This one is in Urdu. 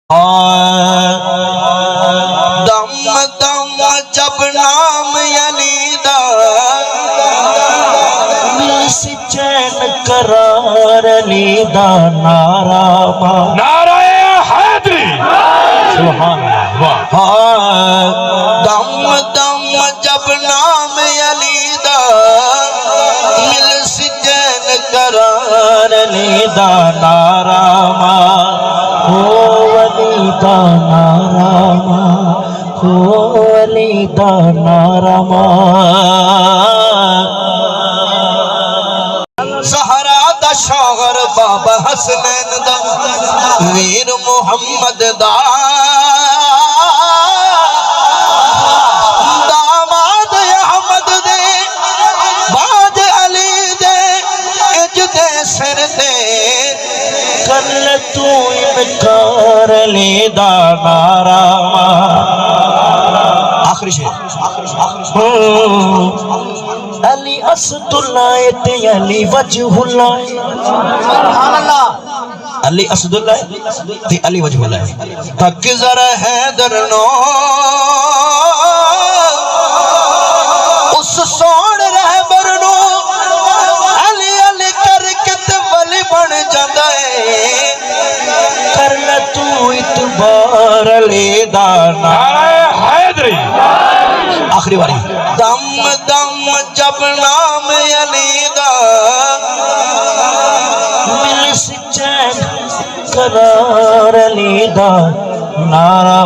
دم دم جب نام علی دا ملس چین قرار علی دا نعرہ حیدری سبحان اللہ دم دم جب نام علی دا ملس چین قرار علی دا نعرہ علی دا نعرہ علی دا نعرہ زہرا دا شاغر بابا حسنین دا ویر محمد دا داماد احمد دے باد علی دے اج دے سر دے کل تو انکار علی دا نعرہ آخری شیر علی اسد اللہ تے علی وجہ اللہ سبحان اللہ علی اسد اللہ تے علی وجہ اللہ تک ذرا حیدر نو اس سوڑ رہبر نو علی علی کر کے تے ولی بن جاندا ہے کر لے تو اتبار علی دا نعرہ حیدری آخری باری دم دم جب نام علی دا ملس چین قرار علی دا نعرہ